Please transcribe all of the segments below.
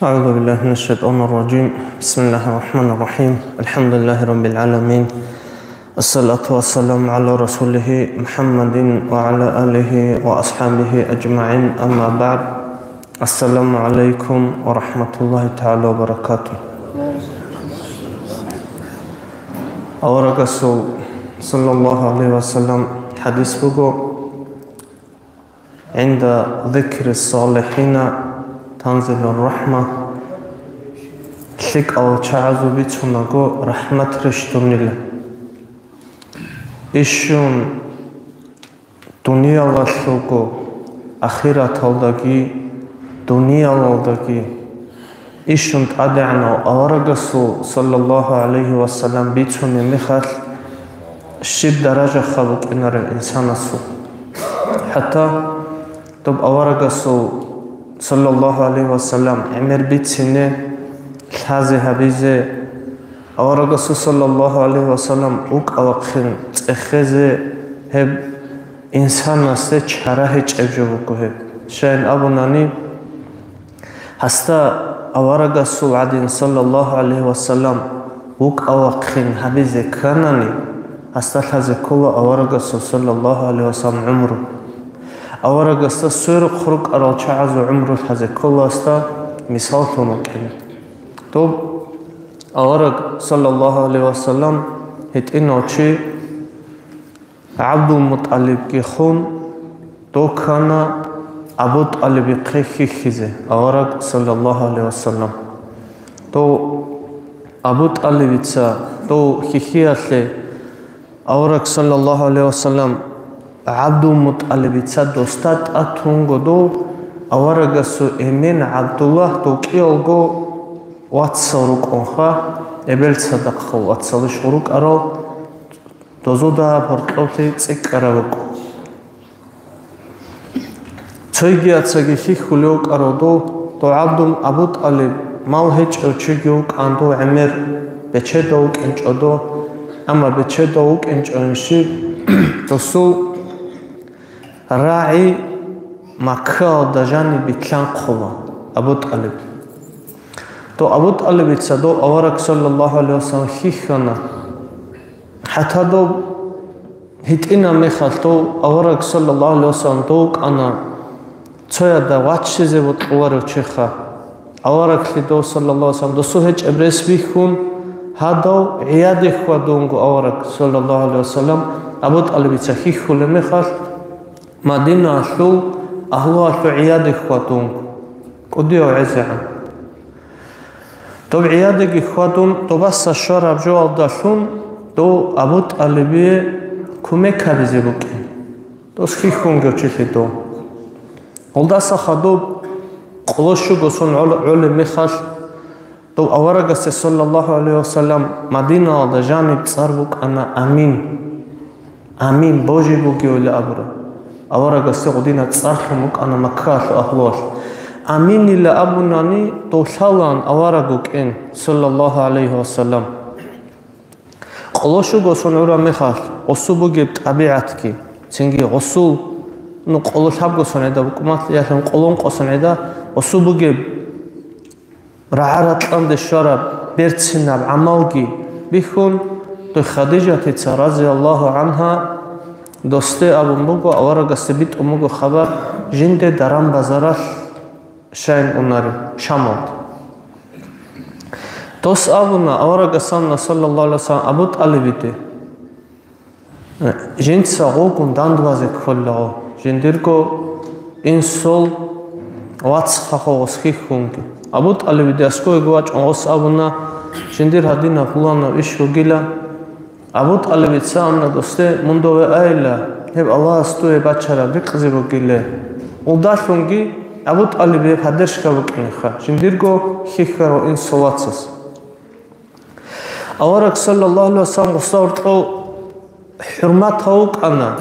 أعوذ بالله من الشيطان الرجيم. بسم الله الرحمن الرحيم. الحمد لله رب العالمين. الصلاة والسلام على رسوله محمد وعلى آله وأصحابه أجمعين. أما بعد. السلام عليكم ورحمة الله تعالى وبركاته. أور رسول صلى الله عليه وسلم حديث بقو عند ذكر الصالحين تنزل الرحمة لك أو تعزو بيتونغو رحمة رشتون الله إشون دنيا لسوغو أخيرة تولدگي دنيا لولدگي إشون تادعنا أورغسو صلى الله عليه وسلم بيتوني مخال شب درجة خلق إنر الإنسان سو حتى طب أورغسو صلى الله عليه وسلم عمر بيتسنة هذه حبيزة أورغسو صلى الله عليه وسلم أوك أوقخن تأخذ هب إنسان نسته چراه چأجوبكو هب شاين أبو ناني هستا أورغسو عدين صلى الله عليه وسلم أوك أوقخن حبيزة كاناني هستا هذه كل أورغسو صلى الله عليه وسلم عمره أورغستا سور خروق أرال چعزو عمره هذه كل أستا مثال تنوكين طب أورغ صلى الله عليه وسلم هت إنو چي عبد المطلب كي خون تو كان أبو طالب قيخي خيزه أورغ صلى الله عليه وسلم تو أبو طالب تو خيخي أخي أورغ صلى الله عليه وسلم عبد المطلب دوستات أتونغو دو أورغسو إمين عبد الله تو كيولغو واتساروك أنخا إبل صدقه واتسالش غروك أرو دوزودا برطلوتي تسيك أراوكو تسيجي أتساقي خيخ خليوك أرو دو عبد أبو طالب مال هيج أرچيگيوك أندو عمر بچه دوك إنج أدو أما بچه دوك إنج أنشي دوسو راعي مكة دجاني بكلان قوة أبو طالب تو أبو طالب تصدو أورك صلى الله عليه وسلم خيخنا حتى دو هتئنا مخال تو أورك صلى الله عليه وسلم دوك أنا تويا دا واتشيزي بطوارو چخا أورك لدو صلى الله عليه وسلم دوسو هج إبريس بيخون هادو عيادي خوا دونغو أورك صلى الله عليه وسلم أبو طالب تصخيخو لمخال مدينة أشلو أهلو أشلو عيادي خوا دونغو قديو عزيحا طب عيادك إخواتهم بس الشراب جو الداشون تو أبو طالبي كومي كاريزي بوكي تو سخيخون جوشي تو ولداس خدوب قلوشو قصون علم مخاش تو أورغس صلى الله عليه وسلم مدينة دا جانب صاربوك أنا أمين بوجي بوكي ولا أبرا أورغس قدينة صارخموك أنا مكاش أهلوش أمين إلى أبو ناني توشالان أورغوك إن صلى الله عليه وسلم قلوشو قصون عورا مخاش قصوبو جبت أبيعتكي تنجي قصو نو قلوش هب قصون عدا بكمات ياسم قلون قصون عدا قصوبو جب رعارت لند الشرب بيرتسناب عمالجي بيخون تو خديجة رضي الله عنها دوستي أبو مبوغو أورغس بيت أموغو خبر جند درام بزارش شاين أوناري شامود توس أبونا أورغسان صلى الله عليه وسلم أبو طالبيتي جند ساغوكم داندوازك خلقو جنديركو إنسول واتسخاخو وسخيخونكي أبو طالبيتي أسكو يقواج أنغس أبونا جندير هدينا فلانا إشو جيلا أبو طالبيتي سامنا دوستي مندو آيلا هب الله استوي بچارا بقزيبو جيلا وداشونجي أبو طالب يفدرش كوكينخا جنديركو خيخرو إن صلاتس أورك صلى الله عليه وسلم صورتو حرمات هوك أنا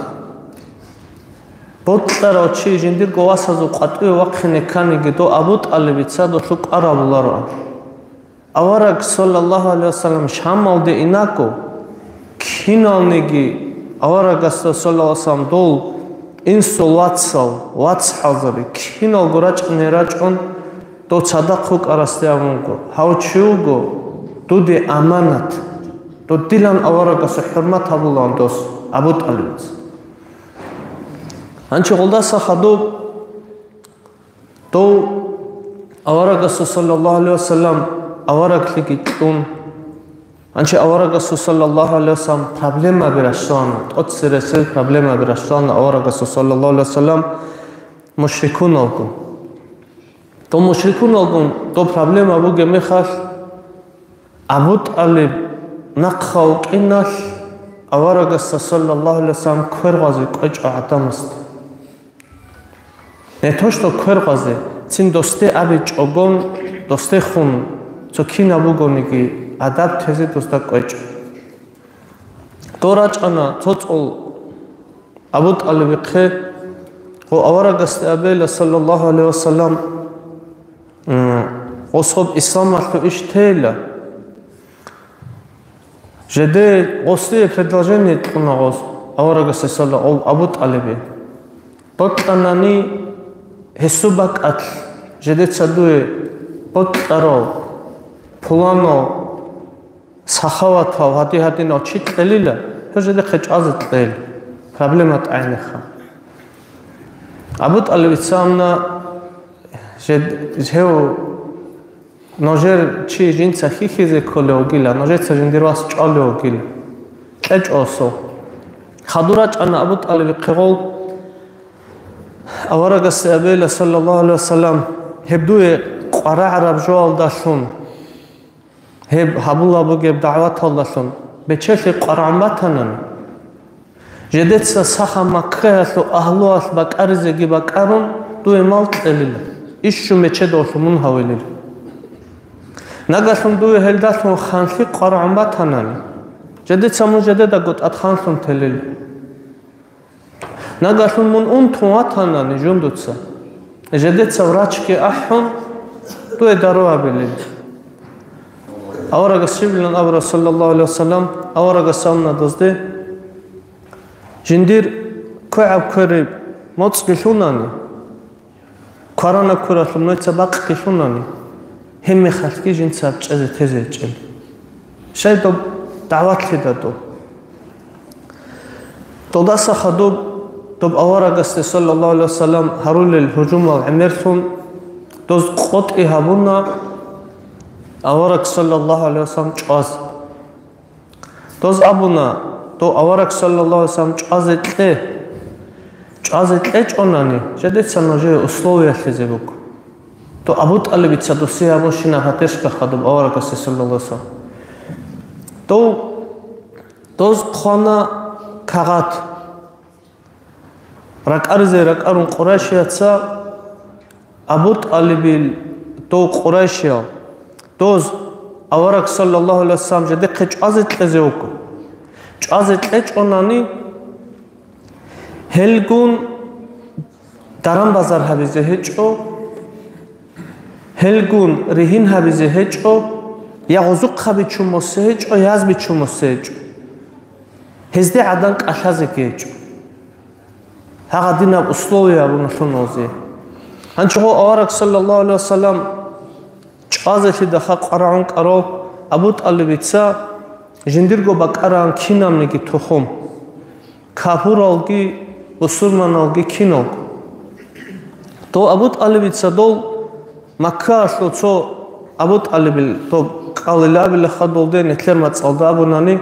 ბოტყარო ჩი ჟინდირ გოვასაზუ ყატვი ვაყხინე ქანიგი დო აბუ ტალიბიცა დო სუ ყარავლარო ავარაკ სალალლაჰუ ალეიჰი ვასალამ შამალდე ინაკო ქინალნიგი ავარაკას სალალლაჰუ ალეიჰი ვასალამ დოლ ინსულ ვაცალზარი ქინალ გორაჭნე რაჭონ დო სადაყუ ყარასტიამუნგო ჰაუჩიუგო დუდი ამანათ დო დილან ავარაკას ჰურმათ აბულან დოს აბუ ტალიბიც Анчи голдаса хадо то аварагас саллаллаху алейхи вассалам авараклиги тун анчи аварагас саллаллаху алейхи вассалам проблема бирашон тот сиресе проблема бирашон аварагас саллаллаху алейхи вассалам мушрикун олгун то проблема буге мехал Абу Талиб нақхау кинал аварагас саллаллаху алейхи вассалам квергазы қоча атамаст Не то, что квергазы, цин досте аби чогон, досте хун, цо кина бугониги, адаб тезе доста квеч. Торач ана, цоцол, Абу Талиб кхе, о аварагасте абейла, саллаллаху алейхи вассалам, особ ислам ахту иштейла. Жеде, гости предложение ткуна гос, аварагасте саллаллаху, Абу Талиби. Бактанани, Хесубак атл, жедет садуе, ботаро, пулано, сахаватал, хати-хатино, чит лелила, жеде хечазет лел, проблемат айнеха. Абу Талиб самна, жеу, ножер чи жинца хихизе коле огила, ножер ца жиндирвас чале огила, кеч осо. Хадурач ана Абу Талиб қиғол, аварагас абейла саллаллаху алейхи вассалам хебдуе қара араб жоал дашун хеб хабулла бугеб даъват алдашун бечехи қараматанан жедетса саха маккаяту ахлуас бакарзеги бакарун дуе мал телил ишшу мечедошумун хавелил нагашун дуе хелдашун ханхи қараматанан жедетса мужедеда гот атханшун телил Нагашун мун туатанани жундуца. Жедеца врачки ахун туе даруабили. Аварага сиблин авра саллаллаху алейхи вассалам аварага самна дозде. Жиндир куаб кури моц кишунани. Карана куратлум ноица бак кишунани. Хемми халки жинца чезе тезе чел. Шайдо дават лидадо. Тодаса хадо طب أورجست صلى الله عليه وسلم هرول الهجوم والعمرتهم دوز قط إهابونا أورج صلى الله عليه وسلم جاز دوز أبونا تو أورج صلى الله عليه وسلم جازت ليه جوناني جديد سنوجه أسلوبي أخذبوك تو أبو طالب تصدقسي أبوشنا هتش كخدم أورجست صلى الله عليه وسلم تو دوز خانا كغات ركارزه ركارون قريشيا تسا أبو طالب تو قريشيا دوز أورك صلى الله عليه وسلم جدي قج أزت لزوجو أزت لج أناني هلگون درام بازار هبیزه هچو هلگون رهین هبیزه هچو یا غزوق خبی چوموسه هچو یاز بی چوموسه هچو هزده عدن قشازه که هچو هذا دين أسلوبي أبو نحنوزي. هنشوفه أورك صلى الله عليه وسلم جازت دخل قرآن كرو أبو طالب تسا جنديرجو بقرآن كينام نيجي تخم كافور أوجي مسلمان أوجي كينو. تو أبو طالب تسا دول مكة أصله تو أبو طالب تو قال الله بالخدول ده نتلر ما تصعد أبو ناني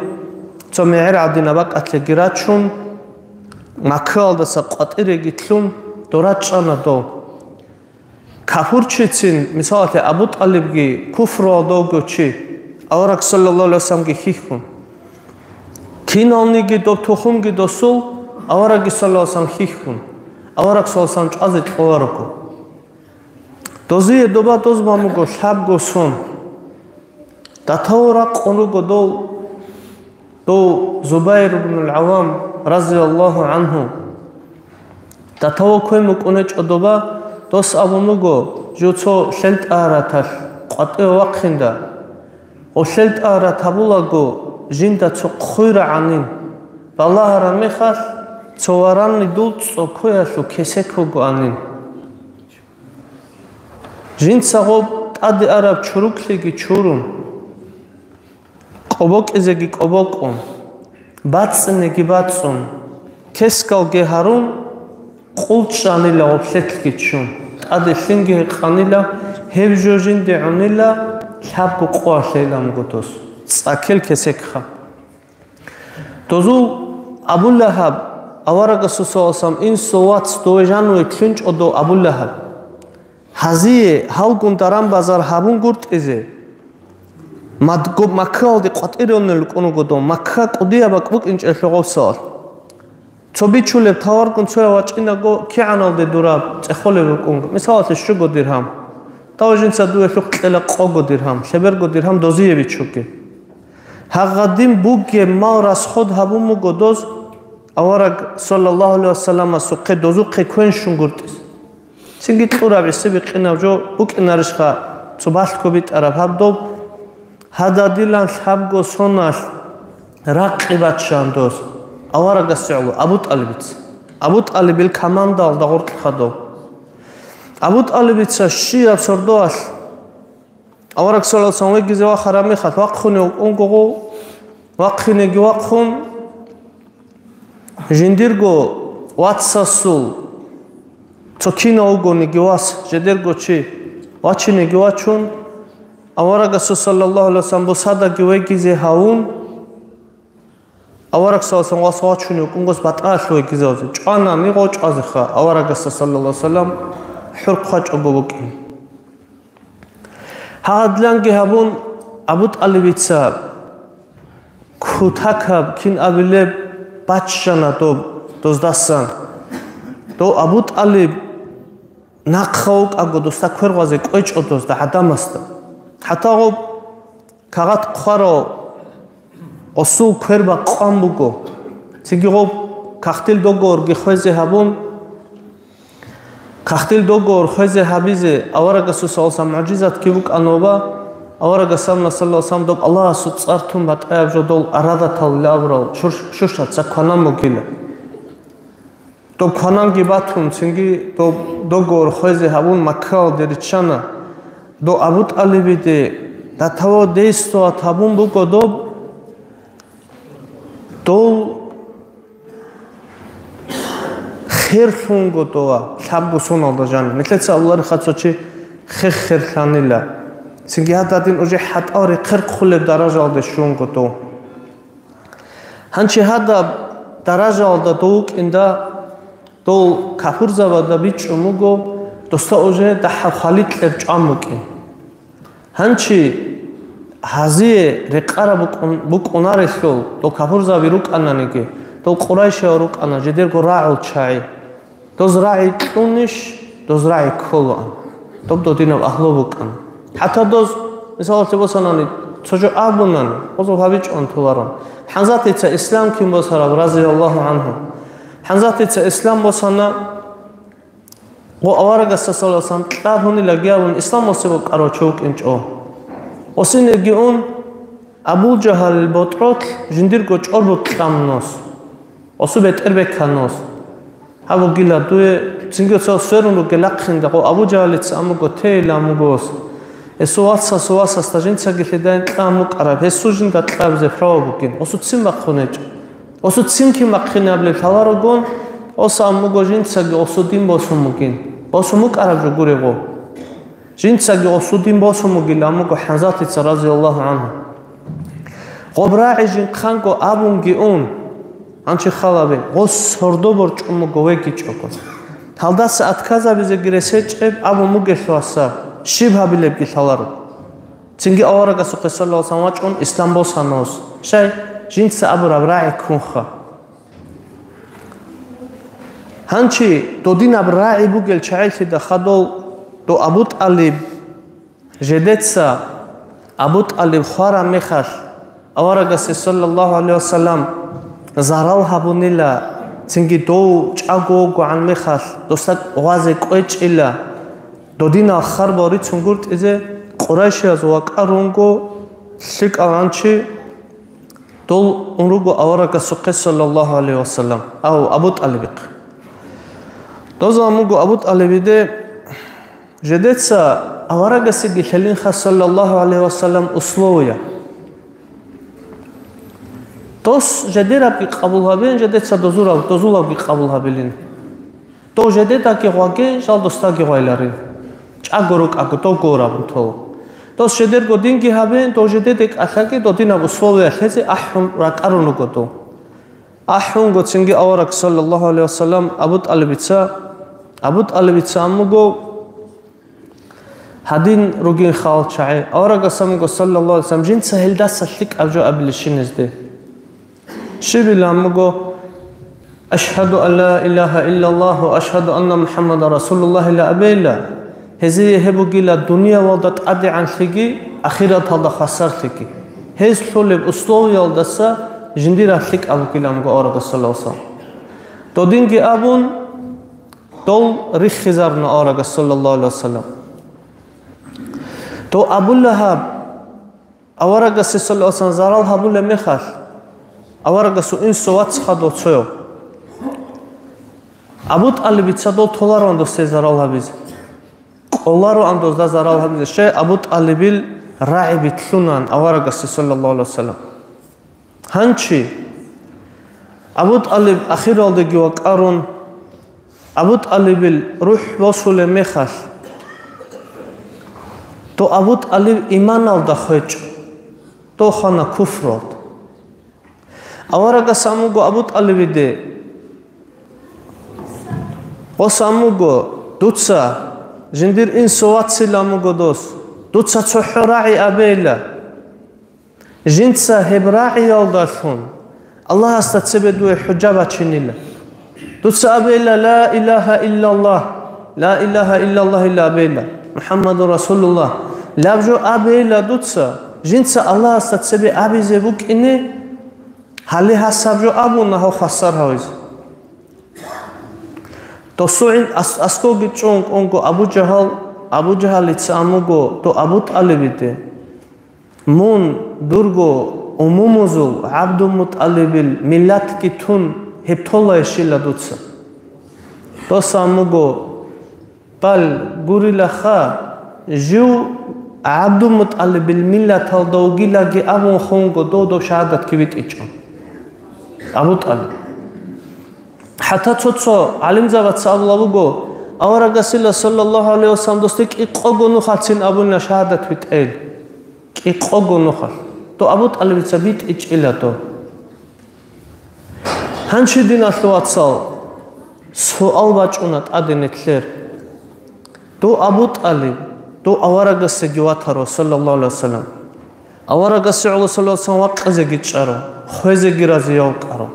تو معير عدينا بق أتلقيراتشون مكال دست قطعه گیتلون دورات شان دو کافر چیتین مثال ابو طالب گی کفر دو گوچی اورک صلی الله علیه وسلم گی خیخون کینانی گی دو تخم گی دو سول اورک صلی الله علیه وسلم خیخون اورک صلی الله علیه وسلم چازت اورکو دوزی دوبا دوز مامو گو شب گو سون دتاورا قونو گو دو زبیر بن العوام رضي الله عنه და თავო ქვემო კუნეჭოდობა დოს აბომოგო ჯუცო შელტარათა ყვატე ვახინდა ო შელტარა თაბულაგო ჟინდა ცო ხვირა ანინ ბალაჰარა მეხას ცოვარანი დულწო ქოიასო ქესეკოგო ანინ ჟინცაღო ტადი არაბ ჩურუქლიგი ჩურუმ ყობოკიზეგი ყობოკუმ ბაცნეგი ბაცუმ ქესკალგე ჰარუმ ყულჩანილა ოფსეთკიჩუნ ტადი შინგი ყანილა ჰევჟოჟინდე უნილა ჩაბგო ყვაშელა მგოთოს წაკელ ქესეკხა დოზუ აბულაჰაბ ავარაგასოსალსამ ინსოვაც დოეჟანუე ქინჭოდო აბულაჰაბ ჰაზიე ჰალგუნდარამ ბაზარ ჰაბუნ გურტიზე მადგო მაქალდი ყვატირონელ კუნუგოდო მაქა ყუდიაბა კვიკინჭეშოღოსალ ცობიჩულებ თავარგუნ ცოა ვაჭინაგო ქიანალდე დურა წეხოლებ კუნგ მისალათე შუგო დირჰამ თავჟინცა დუე შუხტელა ყოგო დირჰამ შებერგო დირჰამ დოზიევი ჩუკი ჰაღადიმ ბუგე მავრას ხოდ ჰაბუმუ გოდოს ავარაგ სალალლაჰუ ალეიჰი ვასალამა სუყე დოზუ ყექვენ შუნგურტის სინგი ყურავი სიბი ყინავჯო უკინარიშხა ცუბალკობი ტარაფაბდო ჰადადილან ჰაბგო სონაშ რაყიბათ შანდოს ავარაგასიალო აბუ ტალიბილ კამანდალ და ღორტხადო აბუ ტალიბიცა შია სორდოაშ ავარაგ სალალსამ ვეგიზე ვახარა მიხათ ვაყხუნე უნგოგო ვაყხინეგი ვაყხუნ ჟინდირგო ვაცასულ ცოქინა უგონი გივას ჟედერგოჩი ვაჩინე გივაჩუნ ავარაგასო სალალლაჰუ ალეიჰი ვასალამ ბოსადა გივეგიზე ჰაუნ ავარაგსალსამ ვასვაჩუნე უკუნგოს ბატაშო ეგიზეოზე ჭანა მიღო ჭაზე ხა ავარაგასო სალალლაჰუ ალეიჰი ვასალამ ჰურყა ჭობობოკი ჰადლანგი ჰაბუნ აბუ ტალიბიცა ქუთაკაბ კინ აბილე ბაჩშანა დოზდასან დო აბუ ტალიბ ნახაუკ აგოდოს და ქვერღვაზე ყვეჭოდოს და ადამასდა ჰათაღო ქაღათ ყვარო ოსუ ქვერბა ყვამბუგო ციგიღო ქახტილ დოგორ გიხვეზე ჰაბუნ ქახტილ დოგორ ხვეზე ჰაბიზე ავარაგასო სალსამ მაჯიზათ კიბუკანობა ავარაგასალმა სალალსამ დო ალლაჰსუ წართუმ ბატაებჟო დო არადათალ ლავრალ შუშათ საქანა მოგილა დო ქანანგი ბათუმ ცინგი დო დოგორ ხვეზე ჰაბუნ მაქალ დერიჩანა დო აბუ ტალიბიდე და თავო დეისტო ათაბუნ ბუკო დო ხერხუნგო დოა საბგო სონალდა ჟანი მეთლეცა ალლაჰ ხაცოჩი ხერხანილა ცინგი ადადინ ოჟე ჰატარი ხერხულებ დარაჟალდე შუნგო დო ჰანჩი ჰადა დარაჟალდა დო უკინდა დო კაფურზავა და ბიჭუმუგო დოსტა ოჟე და ხალიტლებ ჭამუკი ჰანჩი ჰაზიე რეყარა ბუკუნარესო დო კაფურზავი რუკანანიკი დო ყურაიშა რუკანა ჟედერგო რაულ ჩაი დო ზრაი კუნიშ დო ზრაი ქოლან დო დინა აჰლობუკან ჰათა დოს მისალათე ბოსანანი ცოჯო აბუნან ოზო ჰაბიჭონ თულარონ ჰანზათიცა ისლამ კიმბოსარა რაზიალლაჰუ ანჰუ ჰანზათიცა ისლამ ბოსანა ო ავარაგასო სალალსამ ყაბუნი ლაგიავუნ ისლამ მოსებო ყარო ჩოუკინჭო ოსინეგიუნ აბუ ჯაჰალ ბოტროთ ჟინდირგო ჭორბო ყამნოს ოსუ ბეტერბეკანოს აბუ გილა დუე ცინგოცო სერუნო გელაყინდა ყო აბუ ჯაჰალიც ამუგო თელა ამუგოს ესოასა სტაჟინცა გიხედან ყამუ ყარაბ ესუჟინდა ყაბზე ფრაობუკინ ოსუ ციმბა ხონეჭ ოსუ ციმკი მაყინაბლე თავაროგონ ოსა ამუგო ჟინცაგი ოსუ დინბოსუმუკინ ოსუმუ ყარაბჟო გურეღო ჟინცაგი ოსუ დინბოსუმუგილ ამუგო ჰანზათიცა რაზიალლაჰუ ანჰუ ყობრაი ჟინ ხანკო აბუნგი უნ ანჩი ხალაბე ოს სორდობორ ჭუმუგო ვეგიჭოკო თალდას ათქაზაბიზე გირესეჭებ აბუ მუგეშვასა შიბჰაბილებ გითალარო ცინგი ავარაგასო ყესალალ სამაჭონ ისლამბოსანოს შაი ჟინცა აბუ რაი ქუნხა ჰანჩი დოდინა რაი ბუგელ ჩაიცი და ხადოლ დო აბუ ტალიბ ჟედეცა აბუ ტალიბ ხვარა მეხაშ ავარაგასე სალალლაჰუ ალეიჰი ვასალამ ზარალ ჰაბუნილა цинги до чаго гуан мехал достат оазе квечила додина харбори цунгурт изе Quraysh az waqarungo likalanchi dol unrugo awaraga suqqe sallallahu alaihi wasallam au Abu Talib dozamugo Abu Talibide jedetsa awaraga sigi helin sallallahu alaihi wasallam условия тос жедераб ки қабул ҳабин жедетса дозулаб ки қабул ҳабилин то жедета ки ҳуаге шал доста ки ҳойларин чагорук аку то гораб то тос жедер годин ки ҳабин то жедетек асаки то динаб условия хези ахун ракаруну гото ахун гоцинги аварак саллаллаху алейхи вассалам Абу Талибица амуго hadin rugin khalchai аварага самуго саллаллаху алейхи вассалам жин сахилда сатлик абжо аблишинезде شبيلامغو أشهد أن لا إله إلا الله وأشهد أن محمد رسول الله لا أبيلا هذه هبوغيلا الدنيا وضت أدي عن ثقي أخيرا هذا خسر ثقي هذا طلب أسلوب يلدسا جندير ثق أبوغيلامغو أورغ صلى الله عليه وسلم تودينكي أبون دول ريخ خزارنا أورغ صلى الله عليه وسلم تو أبو لهب أورغ صلى الله عليه وسلم زارال هبو لمخال аварага су ин соват хадо цоё Абу Талибица до толаро андоз зарал хабиз қоларо андоз да зарал хабиз ше Абу Талибил раиби тлунан аварага саллаллаху алейхи вассалам ханчи Абу Талиб ахир алдеги вақарун Абу Талибил рух восуле мехал то Абу Талиб иман алда хоч то хана куфр алд аварага самуго Абу Талибиде о самуго дуца жиндир ин соватсиламуго дос дуца цохраи абела жинца хебраи алдафун Аллах астацебедуе худжаба чинила дуца абела ла илаха иллаллах илла абела Мухаммаду Расулуллах лабжо абела дуца жинца Аллах астацебе абизе букине Хали хасабжо абу нахо хасар хавиз. То суин аско гичонг онго Абу Джахал ицамуго то Абу Талибите. Мун дурго умумузул Абду Муталибил миллат ки тун хептола ешила дуца. То самуго пал гурилаха жу Абду Муталибил миллат алдаугила ги абу хонго до шахадат кивит ичон. Абу Талиб хата цоцо алимзават саллаллаху аварага саллаллаху алейхи вассалам достик иқогону хатсин абуна шахадат витэл иқогону хат то Абу Талиб цабит ичилато ханши динасватсал суал бачунат аденетлер то Абу Талиб то аварага сегиватаро саллаллаху алейхи вассалам аварага саллаллаху алейхи вассалам вақзе гичаро خوزگی رازیاو کرد.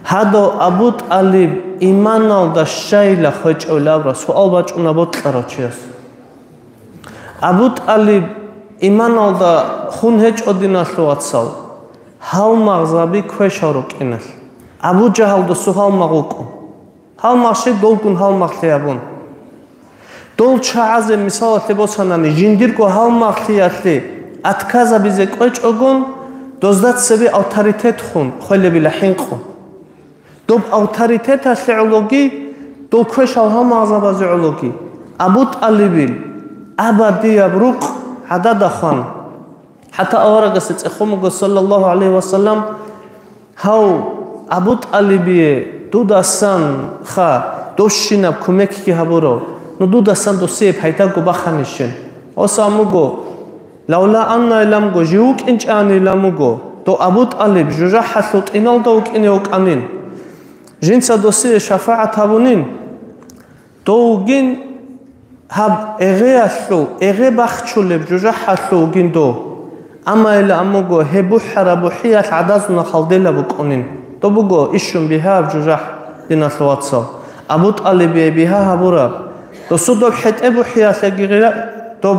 هادو Абу Талиб ایمان دا شایل خود اولاب را سوال باج اون Абу کرد Абу Талиб ایمان دا خون هیچ ادیناس لوات سال. هاو مغزابی کوشاروک اینال. Абу Джахал دا سوال مغوکم. هاو مغشی دولکن هاو مغلیابون. دول چهازه مثال تبصرانی جندیر کو هاو مغلیاتی اتکازا بیزه کوچ اگون دوزدت سبی اوتوریته خون خیلی بیلحین خون دوب اوتوریته تسلعلوگی دو کش آلها مغزب زعلوگی Абу Талиб ابدی ابروق عدد خان حتی آورگه سیخومگو صلی الله علیه و سلم هاو Абу Талиб دو دستان خا دوشینب کمکی که هبورو نو دو دستان دو سیب هیتا گو بخانیشن آسامگو لولا أن لامغو جوك إنش أني لامغو تو Абу Талиб جوجا حثوت إنال دوك إنيوك أنين جنسا دوسي شفاعة هابونين تو جين هاب إغي أثلو إغي بخشو لب جوجا حثو جين دو أما إلا أمغو هبو حربو حيات عدازنا خالدين بك أنين تو بغو إشون بها بجوجا دينا ثواتسا Абу Талиб بها هابورا تو صدوك حت أبو حيات لغيرا تو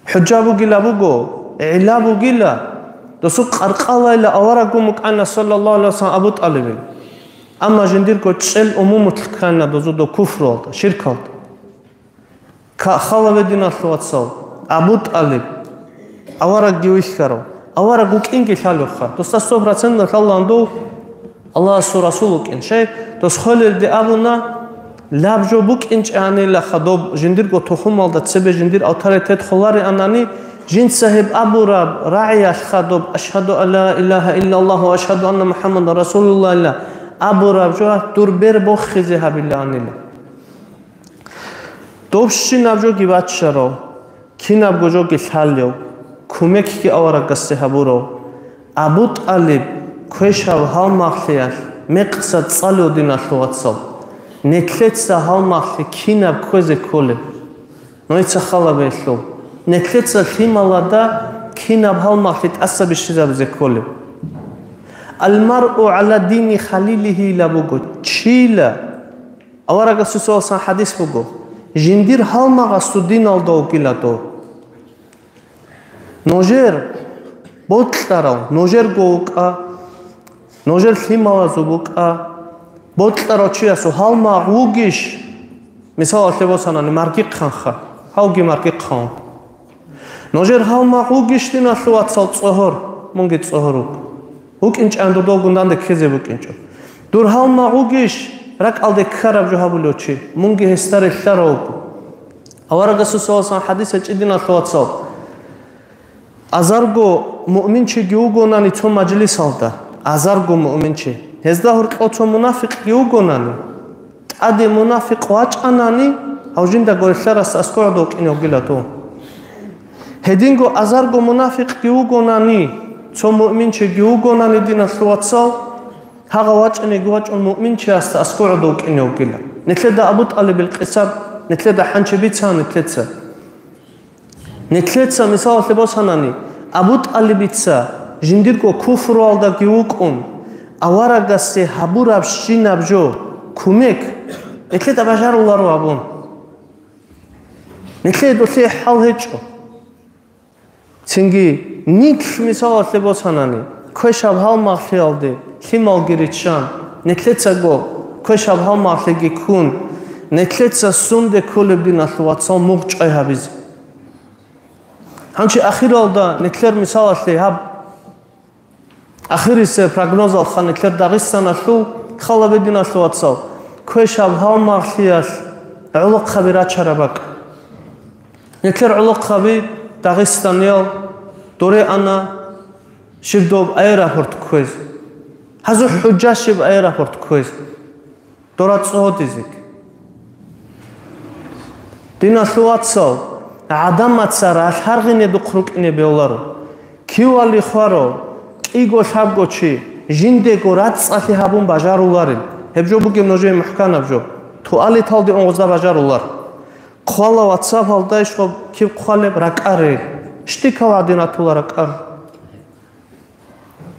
حجابو جلا بوجو علابو جلا Досу қарқалайла аварагу муканна саллаллаху алейхи ва саллям Абу Талиб. Амма жиндирго чел умуму тлканна дозу до куфр алда, ширк алда. Халаведин аслуатсал Абу Талиб аварагу ихкаро. Аварагу кинги халуха. Доста 100% халландо Allah Rasulullah kin şey dos xoleldi abuna labjo buk inç anila khadob jindir go toxum alda tsebe jindir autoritet xolari anani jin sahib Abu Rab ra'iya khadob ashhadu an la ilaha illallah wa ashhadu anna Muhammadar Rasulullah Abu Rab jo durber bo khize habillah anila dobshi nabjo givatsharo kinab gojo gilhalyo kumek ki awara gasse haburo Abu Talib Kweşav halmaqliyar meqsad saludin aslwatsal nekletsa halmaqli kinab koze kole noitsa khalabeslo nekletsa himalada kinab halmaqlit asabi shizabze kole almar'u ala dini khalilihi labugo chila awaraga susosan hadis bugo jindir halmaqa sudin aldo gilato nojer botlaro nojer goqa Nojer himala zubuka botlara chiasu halma ugish misal atlevosanani marqiq khanxa haugi marqiq khan Nojer halma ugish dina aslwatsal tsohor mungi tsohoruk ukinch ando dogundan de keze bukincho dur halma ugish rak alde kharab johabulochi mungi hestare kharok awaraga susosan hadis chidina aslwatsal azargo mu'minchi giugonani to majlis alda Azargo mu'minchi. Hezda hurqoto munafiq yugonani. Adi munafiq wach'anani. Haujinda gorisharas askordo kino gilato. Hedingo azargo munafiq yugonani. To mu'minchi yugonani dina sluwatsal. Haga wach'ani gwach'un mu'minchi asta askordo kino gila. Netleda Abu Talib al-Qisab. Netleda hanchibitsa netletsa. Netletsa misal lebosanani. Abu Talibitsa. Jindirgo kufru alda giukun avaragasse haburab shinabjo kumek netleda bajarularo abun netledo se halhecho Tingi nik misal lebosanani kweşab halmaqli aldi himal giritşan netletsa go kweşab halmaqli gikun netletsa sunde kulubdin aslwatsal muqçay habiz Hançi akhir alda netler misal asli hab Akhir ise prognoz alxanetler Dağistan aslu xalabedin aslu atsal. Kweşab halmaqliyas uluq xabira çarabak. Netler uluq xabi Dağistaniyal dore ana shivdob aeroport kwez. Hazu hujja shiv aeroport kwez. Dorat sohodizik. Din aslu atsal. Adam atsara hargine duqruk ine beolaru. Kiwali kharo Igo shabgochi jindego ratsati habun bajarularin hebjobuge mnoje muhkanabjo tuali taldi ongoza bajarular qala whatsapp alda ishqo kib qale rakare shtikavadinatular rakar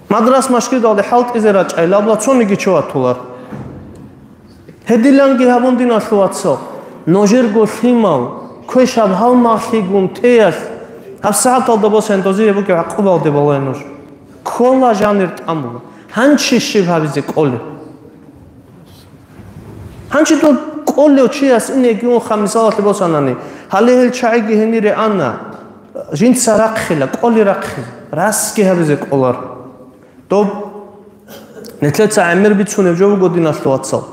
madras mashkil daldi halt izera chayla ablatsoni gichwatular hedilangi habun dinasluatso nojergo himal kweshab halmaqli gunteas hafsaat alda bosen doziye buge aqbal de bolenur Kola janir tamulu. Hanchi shivhavize kole. Hanchi to kole ochias inegion khamisal libosanani. Halehel chaigi henire anna. Jint sarakkhila kole rakhi. Raski havize kolar. Dob netletsa amir bitsune jobugo dinasluatsal.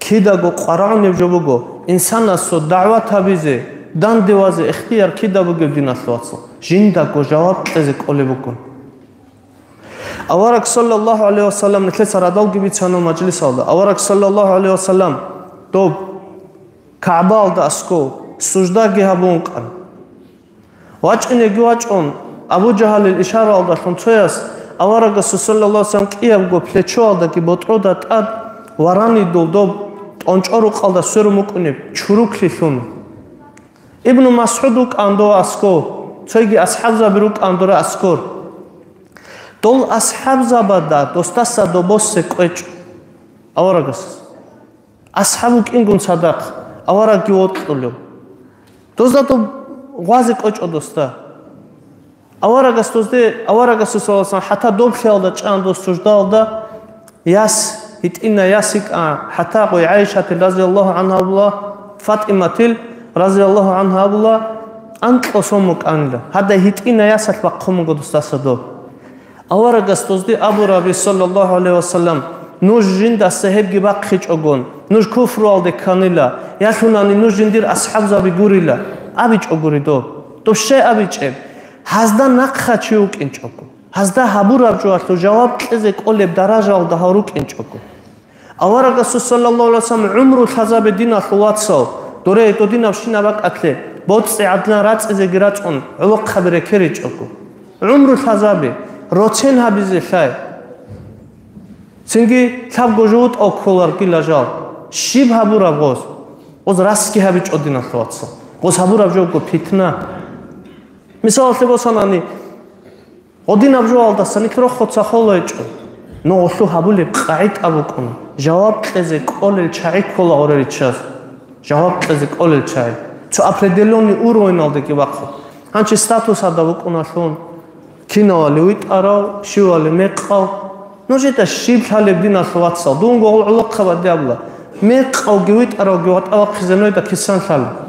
Kida go qarane jobugo insanaso da'vat havize dan devaze ikhtiyar kida go dinasluatsal. Jinda go jawab eze kole bukun. Avarak sallallahu aleyhi ve sellem netletsa radal gibi çano majlis aldı. Avarak sallallahu aleyhi ve sellem dob Kaaba aldı asko sujda gihabun qan. Wach'ine gwach'on Abu Jahl el-ishara aldı xontoyas avarak sallallahu aleyhi ve sellem qiyab go plecho aldı ki botroda tad warani doldob onchoru qalda sörumuqunib churukli sun. İbn Mas'ud ando asko çoygi ashab biruk andora askor Dol ashab zabada dostasa dobosse qeç avaragas ashabuk ingun sadaq avaragi otqulu dozato gwazi qeç odosta аварагас дозде аварагас соласан хата добхелда чандос суждалда яс итина ясика хата қой Айшат разияллаху анха була Фатиматил разияллаху анха була антлосомук анла хада итина ясат баққумуг дустасадо аварагас дозде Абу Раби саллаллаху алейхи ва саллам нуж жинда сахибги баққич огон нуж куфру алде канила яхунани нуж жиндир асхаб заби гурила абич огуридо тоше абичеб ҳазда нақха чиу кинчоку ҳазда ҳабураб ҷуарлу ҷаваб қизе қолеб даражал даҳару кинчоку авара расул саллаллоҳу алайҳи ва саллам умру хазабе дина хулатсал доре то дина шинабак атле боци адлан рацизе гирачон улуқ хабире керичоку умру хазабе роцен ҳабизе хай синги лаб гожут окулар гилажал шиб ҳабураб гоз оз раски ҳабич одина хулатсал гоз ҳабураб ҷоку фитна Misal sebosанани один абжо алдасани кро хотса холоч но ослу хабуле қаид абукун жаваб қезе қолел чай кола орери час жаваб қезе қолел чай чо определённый уровень алдеки вақт анчи статус адабукун аслун киноали уитаро шивали меқал но жета шиб халебдин аслватса дунго улуқ хабадябла меқал гевитаро геват ава қизеноида кисан хал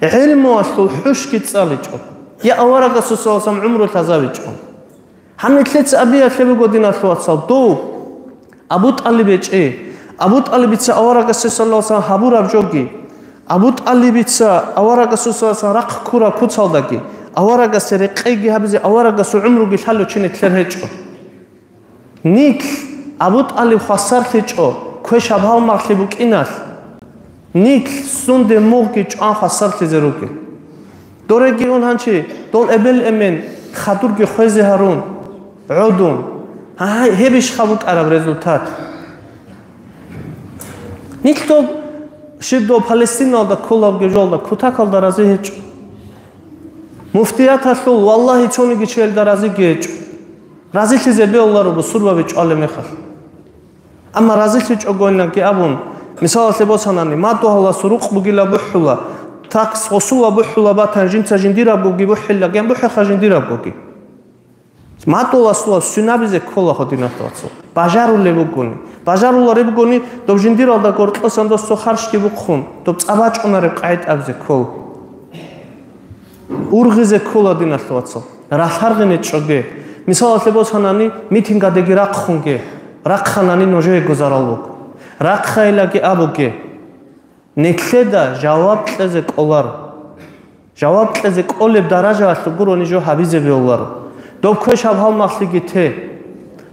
علمو أصله حش كتسالجو يا أورا قصص وسام عمره تزاوجو هم نتلت أبي أخلي بقدينا ثواتسال دو أبو طالب إيه أبو طالب بيتسا أورا قصص الله وسام حبور أبجوجي أبو طالب بيتسا أورا قصص وسام رق كورا كتسال دقي أورا قصص رقيقي هبزي أورا قصص عمره بيحلو شيء تلرهجو نيك أبو طالب خسر تجو كوش أبهال مرخي بك إناث نيك سند موقع جان خسر تزروكي دورجي اون هانشي دول ابل امن خاطرجي خوزي هارون عودون هاي هبش خابوك عرب ريزولتات نيك تو شدو فلسطين دا كولاب جولدا كوتاكال درازي هيچ مفتيات هسول والله چونيگي چيل درازي گيچ رازي چيزه بيولارو بو سوربا بيچ عالمي خال اما رازي چيچ اوگوينا كي ابون مثال sebosанани мадду ҳала суруқ бугила бухула такс осула бухула ба танжинца жиндира буги бухила ген бухе хажиндира буги мадду ласула сунабизе кола ходина тацо бажару лебугуни бажару лебугуни доб жиндира да гортсан до сохаршки бухун доб цабачонаре қайт абзе кол урғизе кола дина тацо рахаргине чоге مثال sebosанани митинга дегира хунге рақханани ноже гузаралук رق خیلی که ابو که نکلده جواب تلزه کولار جواب تلزه کولب درجه است گرونی جو حبیزه بیولار دو کش حال مخلیگی ته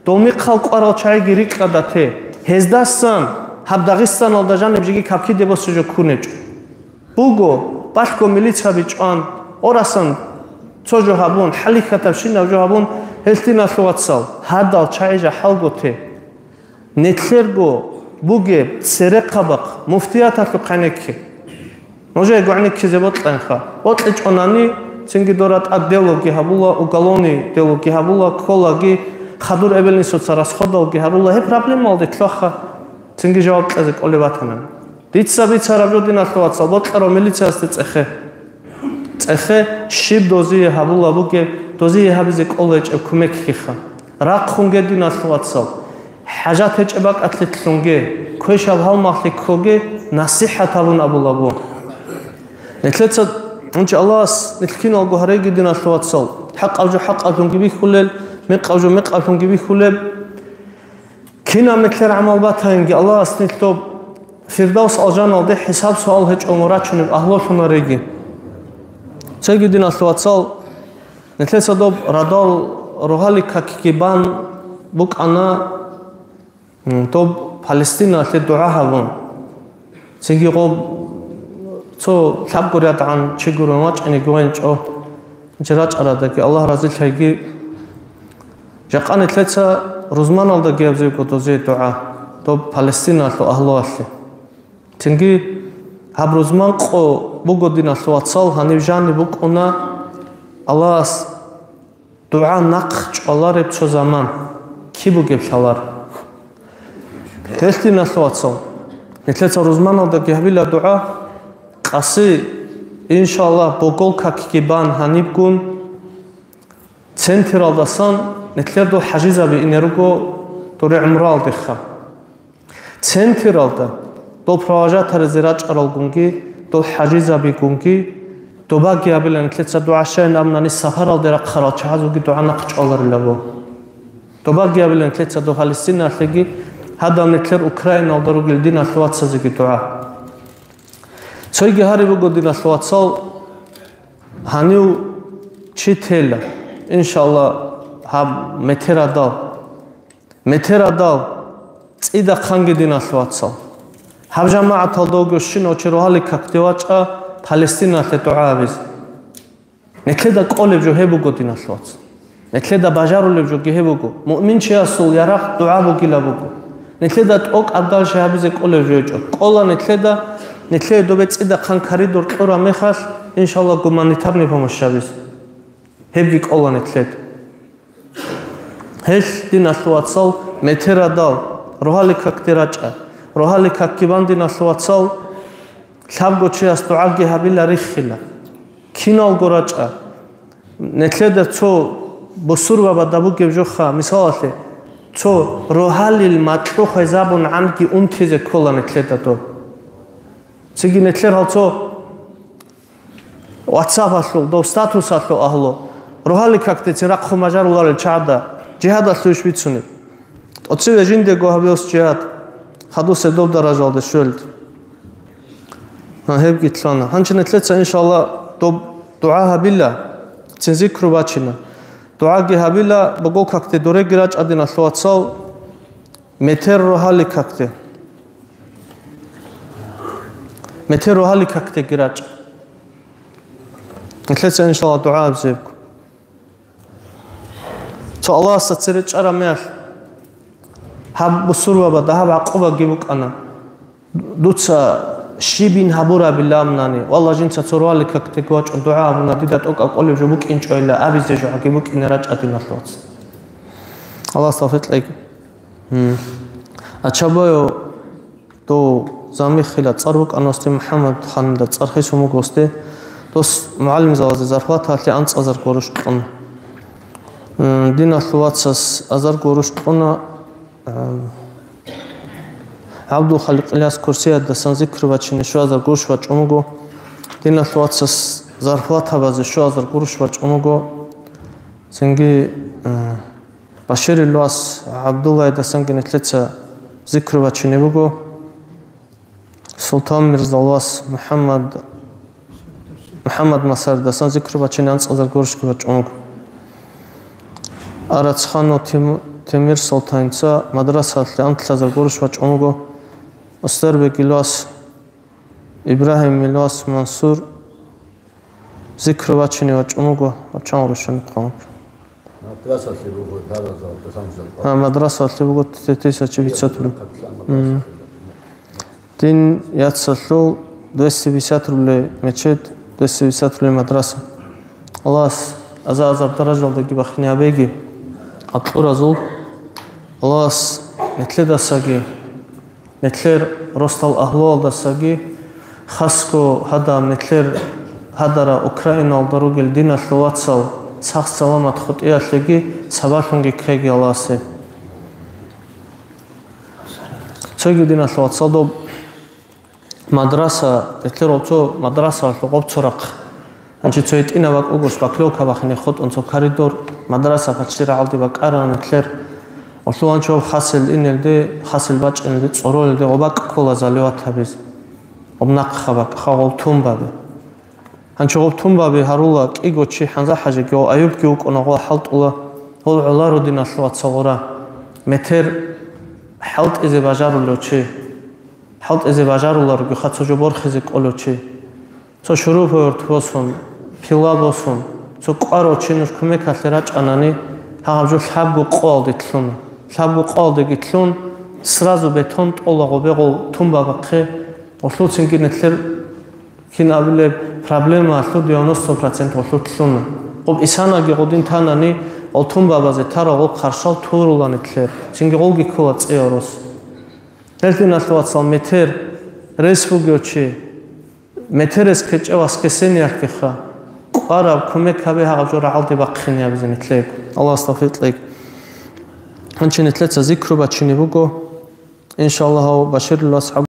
دومی خلق آرال چای گیری کرده ته هزدستان حب داغستان آلده جان نبجگی کپکی دباس جو کنج بوگو باشکو میلیت بیچ آن اوراسان تو جو هبون حلی کتابشین جو هبون هلتی نسوات سال هدال چای جا حلگو ته نکلرگو بوجي سرقبق مفتيات هاتو قانيكي نوجه يقعنيكي زبط لنخا وطلج عناني سنجي دورات الديولوجي هبولا وقالوني ديولوجي هبولا كولاجي خدور ابلني سوتسارس خدولجي هبولا هي بروبلم مالدي تلوخا سنجي جواب تلزك أولي باتنان ديت سابي تساربجو دينا تلوات سالبوت لرو ميليتي هستي تأخي شيب دوزي هبولا بوجي دوزي هبزيك أوليج أبكمك كيخا راق خونجي دينا تلوات سال حاجات هجبك أتلت لونجي كويش أبهال مخليك كوجي نصيحة تابون أبو لابو نتلت إن شاء الله نتلكين الجوهري جدنا ثوات صل حق أوجو جبي خلل مق أوجو جبي خلل كنا مكثر عمل باتهنجي الله نتلوب فردوس الجنة ده حساب سؤال هج أمورات شنو أهلا شنو ريجي سيجدنا ثوات صل نتلت دوب رادال روحالي ككيبان بوك أنا توب فلسطين أتلي دعاء هون سيجي قب تو ثاب قريت عن شجرة ماش إني قوين شو جرات أراده كي الله رازق هيجي جاكان ثلاثة روزمان الله جاب زي كتوزي دعاء توب فلسطين أتلو أهله أتلي سيجي هب روزمان قو بقودين أتلو أتصال هنيجاني بقونا الله دعاء نقش الله رب شو زمان كي بقيب شلار تلتي نثواتسو نتلت روزمان الله جهبيلا دعاء قصي إن شاء الله بقول ككيبان هنيبكون централдасан нетлер до хажизаби инерго доре умрал диха централда до провожатор зирач аралгунги до хажизаби гунги до баги абилан нетлеца дуашен амнани сафарал дера қарачазуги дуана қчаларлаво до баги абилан нетлеца до Палестина леги хадам нетлер Украина алдаругил дина слуатсазиги дуа цойги харибу година слуатсал ханю читела иншалла хаб метерадал цида қангидина слуатсал хаб жамаат алдогушин очероҳали кактевача Палестина ле дуаавиз нетледа қолеб жо ҳебуго дина слуатсал нетледа бажарулеб жо геҳебуго муъмин чиасул ярах дуаабу гилабуго нетледа ток адал шаҳабизе қолеб жо ҷо қола нетледа добе цида қан коридор қора мехал иншалла гуманитарни помощ шавиз ҳебги қола нетледа ҳеш дина слуатсал метерадал роҳали кактерача роҳали каккибан дина слуатсал лабго чиас дуаги ҳабила рихила кинал горача нетледа цо бусурва ба дабу гевжоха мисалате цо роҳалил матлухай забун анги ун тизе кола нетледа до сиги нетлер ҳал цо WhatsApp аслу до статус аслу аҳло роҳали какте рақху мажар уларил чаъда ҷиҳад аслу швицуни оциве жинде гоҳабиос ҷиҳад хадусе дов даражалде шӯлд ҳебги тлана ҳанчи нетлеца иншалла дуа ҳабила цин зикру бачина дуаги ҳабила бого какте доре гирач адина слуатсал метер роҳали какте гирач нетлеца иншалла дуа абзебку цо аллаҳ сацере чара меал ҳаб бусурва ба даҳаб ақуба гибукана дуца шибин ҳабура биламнани валла жинца цороали какте гуач дуа абуна дидат ока қолеб жо букинчойла абизе жо аги букинерач адина слуатс аллаҳ стафетлайк ачабойо до замихила цар буканости муҳаммад ханда цархисуму госте дос муаллим завазе зарфатали анц азар горушткона дина слуатсас азар горушткона Абдул Халиқ Иляс Курсия дасан зикр вачини шуазар гуруш вач умуго дина слуатсас зарфата базе шуазар гуруш вач умуго сенги Башир Илуас Абдуллай дасан генетлеца зикр вачини буго Султан Мирзалуас Муҳаммад Масар дасан зикр вачини анц азар гуруш вач умуго Арацхану Темир Султанца мадраса антла гуруш вач умуго Остарбек Илуас Ибраҳим Илуас Мансур зикр вачини вач умуго вачан рӯшани қомак мадраса буго 1500 рублей дин ятсалу 250 рублей мечет 250 рублей мадраса аллаҳ азар даражалдаги бахниябеги атлуразул аллаҳ нетледасаги нетлер ростал аҳлуал дасаги хаско ҳадам нетлер ҳадара Украина алдаругил дина слуатсал сахт саламат хутиятлеги сабахунги креги алласе цоги дина слуатсал до мадраса нетлер олцо мадраса аллуғоб анчи цоит ина вак угош баклёка бахини худ онцо коридор мадраса пачтира алди бакара нетлер Ослуанчо хасил инелде хасил бач инелде цоролде обак кола залеватабиз обнақ хабак хавол тумбаби анчо тумбаби харула киго чи ханза хажи ге аюб ге уконаго халтула хол улару дина слуатсалора метер халт изе бажаруло чи халт изе бажарулару ге хатсо жо борхизе коло чи цо шуру поёрт босун пила босун цо қаро чинуш кумекатлерач анани ҳағаб жо лабгу қолди тлуна лабгу қолди гитлун сразу бетон толаго беғол тумба бақи ослу цинги нетлер кинабиле проблема аслу 90% ослу тлуна қоб исана ги ғодин танани ол тумба базе тара ол қаршал турула нетлер цинги ғол ги кула цеорос нелтин аслу атсал метер ресфу гёчи метерес кечевас кесени аркиха قارب كمك هبي هاجور عالدي بقخني بزني تليك الله استغفر لك هنشني ثلاثة ذكر بتشني بوجو إن شاء الله بشر الله أصحاب